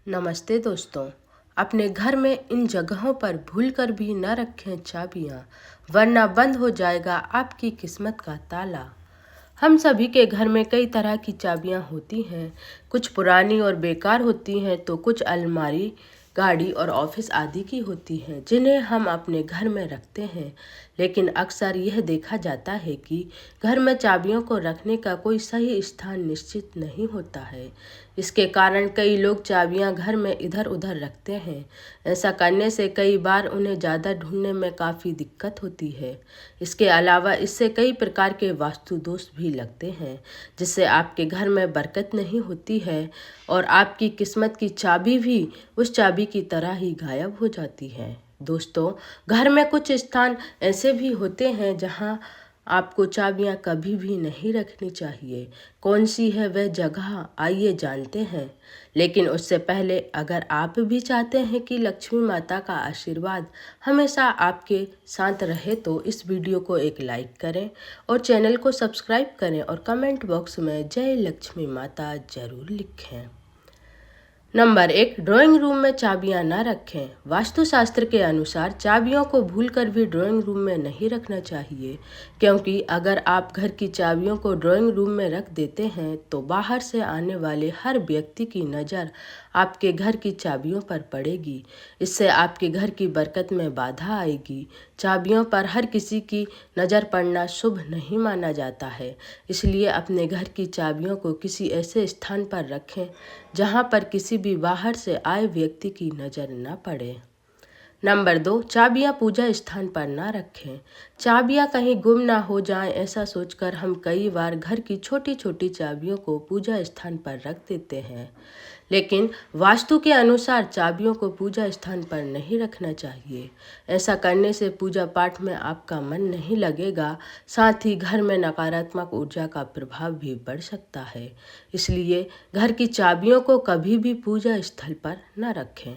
नमस्ते दोस्तों। अपने घर में इन जगहों पर भूलकर भी न रखें चाबियां, वरना बंद हो जाएगा आपकी किस्मत का ताला। हम सभी के घर में कई तरह की चाबियां होती हैं। कुछ पुरानी और बेकार होती हैं तो कुछ अलमारी, गाड़ी और ऑफिस आदि की होती हैं जिन्हें हम अपने घर में रखते हैं। लेकिन अक्सर यह देखा जाता है कि घर में चाबियों को रखने का कोई सही स्थान निश्चित नहीं होता है। इसके कारण कई लोग चाबियां घर में इधर उधर रखते हैं। ऐसा करने से कई बार उन्हें ज़्यादा ढूंढने में काफ़ी दिक्कत होती है। इसके अलावा इससे कई प्रकार के वास्तु दोष भी लगते हैं, जिससे आपके घर में बरकत नहीं होती है और आपकी किस्मत की चाबी भी उस चाबी की तरह ही गायब हो जाती है। दोस्तों, घर में कुछ स्थान ऐसे भी होते हैं जहां आपको चाबियां कभी भी नहीं रखनी चाहिए। कौन सी है वह जगह, आइए जानते हैं। लेकिन उससे पहले अगर आप भी चाहते हैं कि लक्ष्मी माता का आशीर्वाद हमेशा आपके साथ रहे तो इस वीडियो को एक लाइक करें और चैनल को सब्सक्राइब करें और कमेंट बॉक्स में जय लक्ष्मी माता जरूर लिखें। नंबर 1, ड्राइंग रूम में चाबियां न रखें। वास्तुशास्त्र के अनुसार चाबियों को भूलकर भी ड्राइंग रूम में नहीं रखना चाहिए, क्योंकि अगर आप घर की चाबियों को ड्राइंग रूम में रख देते हैं तो बाहर से आने वाले हर व्यक्ति की नज़र आपके घर की चाबियों पर पड़ेगी। इससे आपके घर की बरकत में बाधा आएगी। चाबियों पर हर किसी की नज़र पड़ना शुभ नहीं माना जाता है, इसलिए अपने घर की चाबियों को किसी ऐसे स्थान पर रखें जहां पर किसी भी बाहर से आए व्यक्ति की नज़र न पड़े। नंबर 2, चाबियां पूजा स्थान पर ना रखें। चाबियां कहीं गुम ना हो जाएं, ऐसा सोचकर हम कई बार घर की छोटी छोटी चाबियों को पूजा स्थान पर रख देते हैं। लेकिन वास्तु के अनुसार चाबियों को पूजा स्थान पर नहीं रखना चाहिए। ऐसा करने से पूजा पाठ में आपका मन नहीं लगेगा, साथ ही घर में नकारात्मक ऊर्जा का प्रभाव भी बढ़ सकता है। इसलिए घर की चाबियों को कभी भी पूजा स्थल पर न रखें।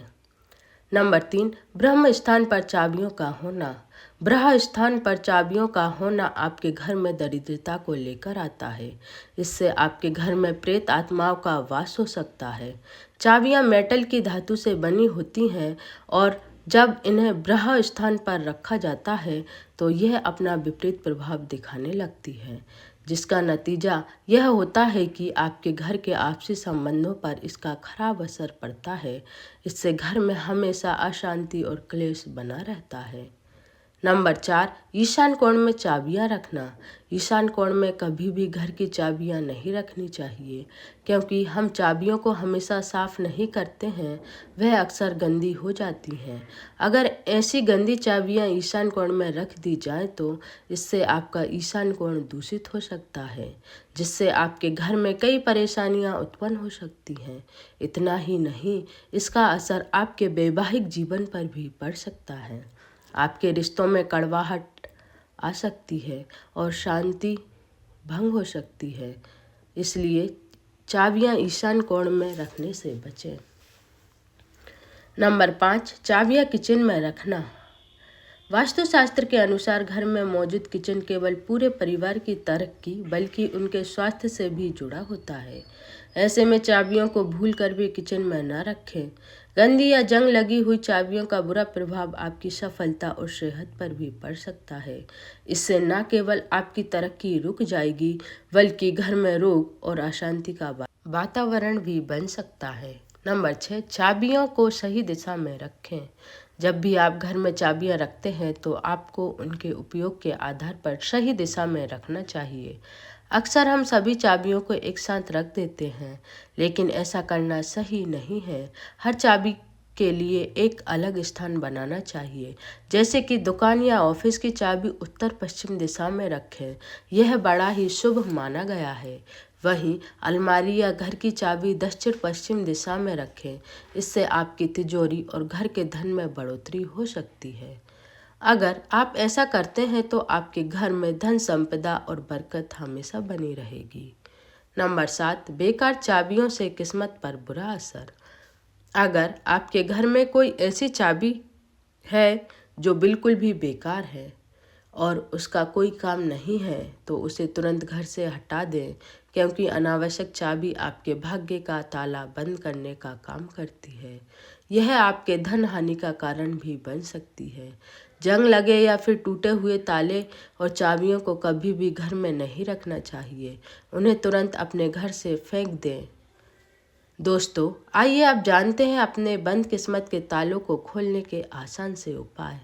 नंबर 3, ब्रह्म स्थान पर चाबियों का होना। ब्रह्म स्थान पर चाबियों का होना आपके घर में दरिद्रता को लेकर आता है। इससे आपके घर में प्रेत आत्माओं का वास हो सकता है। चाबियां मेटल की धातु से बनी होती हैं और जब इन्हें ब्रह्म स्थान पर रखा जाता है तो यह अपना विपरीत प्रभाव दिखाने लगती है, जिसका नतीजा यह होता है कि आपके घर के आपसी संबंधों पर इसका खराब असर पड़ता है। इससे घर में हमेशा अशांति और क्लेश बना रहता है। नंबर 4, ईशान कोण में चाबियां रखना। ईशान कोण में कभी भी घर की चाबियां नहीं रखनी चाहिए, क्योंकि हम चाबियों को हमेशा साफ नहीं करते हैं, वह अक्सर गंदी हो जाती हैं। अगर ऐसी गंदी चाबियां ईशान कोण में रख दी जाए तो इससे आपका ईशान कोण दूषित हो सकता है, जिससे आपके घर में कई परेशानियां उत्पन्न हो सकती हैं। इतना ही नहीं, इसका असर आपके वैवाहिक जीवन पर भी पड़ सकता है। आपके रिश्तों में कड़वाहट आ सकती है और शांति भंग हो सकती है। इसलिए चाबियां ईशान कोण में रखने से बचें। नंबर 5, चाबियां किचन में रखना। वास्तुशास्त्र के अनुसार घर में मौजूद किचन केवल पूरे परिवार की तरक्की बल्कि उनके स्वास्थ्य से भी जुड़ा होता है। ऐसे में चाबियों को भूलकर भी किचन में न रखें। गंदी या जंग लगी हुई चाबियों का बुरा प्रभाव आपकी सफलता और सेहत पर भी पड़ सकता है। इससे न केवल आपकी तरक्की रुक जाएगी बल्कि घर में रोग और अशांति का वातावरण भी बन सकता है। नंबर 6, चाबियों को सही दिशा में रखें। जब भी आप घर में चाबियां रखते हैं तो आपको उनके उपयोग के आधार पर सही दिशा में रखना चाहिए। अक्सर हम सभी चाबियों को एक साथ रख देते हैं, लेकिन ऐसा करना सही नहीं है। हर चाबी के लिए एक अलग स्थान बनाना चाहिए। जैसे कि दुकान या ऑफिस की चाबी उत्तर पश्चिम दिशा में रखें, यह बड़ा ही शुभ माना गया है। वहीं अलमारी या घर की चाबी दक्षिण पश्चिम दिशा में रखें। इससे आपकी तिजोरी और घर के धन में बढ़ोतरी हो सकती है। अगर आप ऐसा करते हैं तो आपके घर में धन संपदा और बरकत हमेशा बनी रहेगी। नंबर 7, बेकार चाबियों से किस्मत पर बुरा असर। अगर आपके घर में कोई ऐसी चाबी है जो बिल्कुल भी बेकार है और उसका कोई काम नहीं है तो उसे तुरंत घर से हटा दें, क्योंकि अनावश्यक चाबी आपके भाग्य का ताला बंद करने का काम करती है। यह आपके धन हानि का कारण भी बन सकती है। जंग लगे या फिर टूटे हुए ताले और चाबियों को कभी भी घर में नहीं रखना चाहिए। उन्हें तुरंत अपने घर से फेंक दें। दोस्तों, आइए आप जानते हैं अपने बंद किस्मत के तालों को खोलने के आसान से उपाय।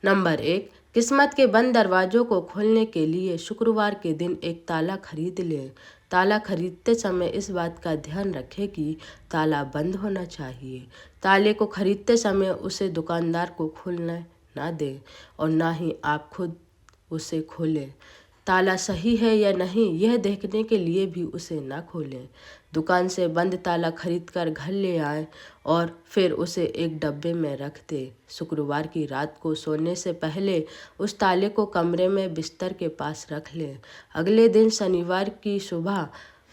नंबर 1, किस्मत के बंद दरवाजों को खोलने के लिए शुक्रवार के दिन एक ताला खरीद लें। ताला खरीदते समय इस बात का ध्यान रखें कि ताला बंद होना चाहिए। ताले को खरीदते समय उसे दुकानदार को खोलने ना दें और ना ही आप खुद उसे खोलें। ताला सही है या नहीं यह देखने के लिए भी उसे ना खोलें। दुकान से बंद ताला खरीदकर घर ले आएं और फिर उसे एक डब्बे में रख दें। शुक्रवार की रात को सोने से पहले उस ताले को कमरे में बिस्तर के पास रख लें। अगले दिन शनिवार की सुबह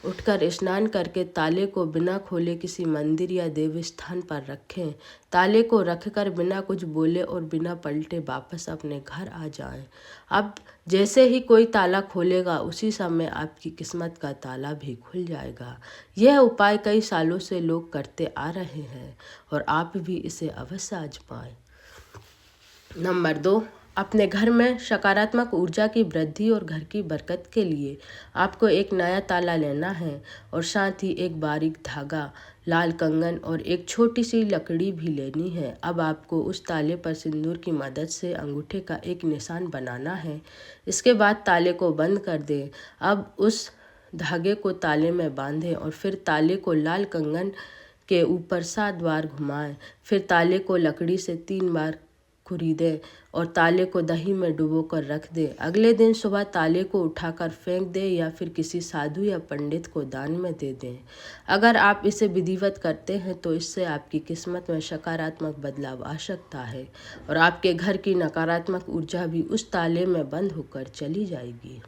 उठकर स्नान करके ताले को बिना खोले किसी मंदिर या देव स्थान पर रखें। ताले को रखकर बिना कुछ बोले और बिना पलटे वापस अपने घर आ जाएं। अब जैसे ही कोई ताला खोलेगा उसी समय आपकी किस्मत का ताला भी खुल जाएगा। यह उपाय कई सालों से लोग करते आ रहे हैं और आप भी इसे अवश्य आजमाएं। नंबर 2, अपने घर में सकारात्मक ऊर्जा की वृद्धि और घर की बरकत के लिए आपको एक नया ताला लेना है और साथ ही एक बारीक धागा, लाल कंगन और एक छोटी सी लकड़ी भी लेनी है। अब आपको उस ताले पर सिंदूर की मदद से अंगूठे का एक निशान बनाना है। इसके बाद ताले को बंद कर दें। अब उस धागे को ताले में बांधें और फिर ताले को लाल कंगन के ऊपर 7 बार घुमाएं। फिर ताले को लकड़ी से 3 बार खुरीदें और ताले को दही में डुबोकर रख दें। अगले दिन सुबह ताले को उठाकर फेंक दें या फिर किसी साधु या पंडित को दान में दे दें। अगर आप इसे विधिवत करते हैं तो इससे आपकी किस्मत में सकारात्मक बदलाव आ सकता है और आपके घर की नकारात्मक ऊर्जा भी उस ताले में बंद होकर चली जाएगी।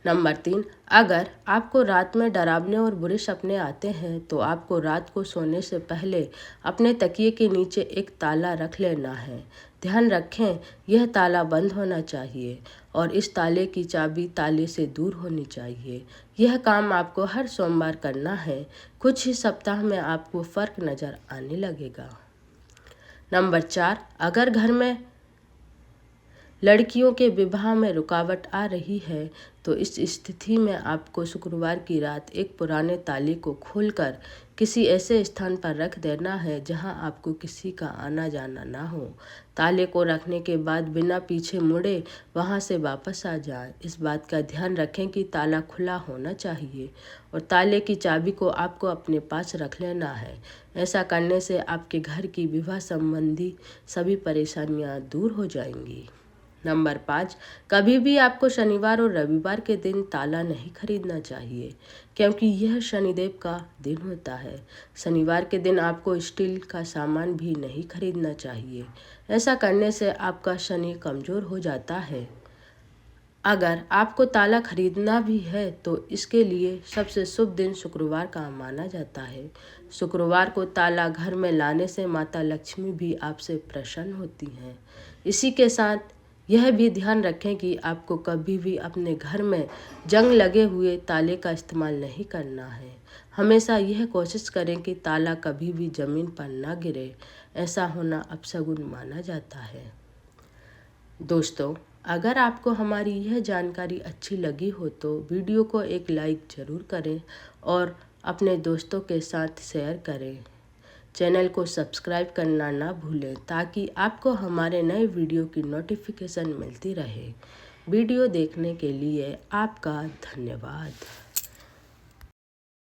नंबर 3, अगर आपको रात में डरावने और बुरे सपने आते हैं तो आपको रात को सोने से पहले अपने तकिए के नीचे एक ताला रख लेना है। ध्यान रखें, यह ताला बंद होना चाहिए और इस ताले की चाबी ताले से दूर होनी चाहिए। यह काम आपको हर सोमवार करना है। कुछ ही सप्ताह में आपको फर्क नजर आने लगेगा। नंबर 4, अगर घर में लड़कियों के विवाह में रुकावट आ रही है तो इस स्थिति में आपको शुक्रवार की रात एक पुराने ताले को खोलकर किसी ऐसे स्थान पर रख देना है जहां आपको किसी का आना जाना ना हो। ताले को रखने के बाद बिना पीछे मुड़े वहां से वापस आ जाएं। इस बात का ध्यान रखें कि ताला खुला होना चाहिए और ताले की चाबी को आपको अपने पास रख लेना है। ऐसा करने से आपके घर की विवाह संबंधी सभी परेशानियां दूर हो जाएंगी। नंबर 5, कभी भी आपको शनिवार और रविवार के दिन ताला नहीं खरीदना चाहिए, क्योंकि यह शनिदेव का दिन होता है। शनिवार के दिन आपको स्टील का सामान भी नहीं खरीदना चाहिए। ऐसा करने से आपका शनि कमजोर हो जाता है। अगर आपको ताला खरीदना भी है तो इसके लिए सबसे शुभ दिन शुक्रवार का माना जाता है। शुक्रवार को ताला घर में लाने से माता लक्ष्मी भी आपसे प्रसन्न होती हैं। इसी के साथ यह भी ध्यान रखें कि आपको कभी भी अपने घर में जंग लगे हुए ताले का इस्तेमाल नहीं करना है। हमेशा यह कोशिश करें कि ताला कभी भी ज़मीन पर ना गिरे। ऐसा होना अपशगुन माना जाता है। दोस्तों, अगर आपको हमारी यह जानकारी अच्छी लगी हो तो वीडियो को एक लाइक ज़रूर करें और अपने दोस्तों के साथ शेयर करें। चैनल को सब्सक्राइब करना ना भूलें ताकि आपको हमारे नए वीडियो की नोटिफिकेशन मिलती रहे। वीडियो देखने के लिए आपका धन्यवाद।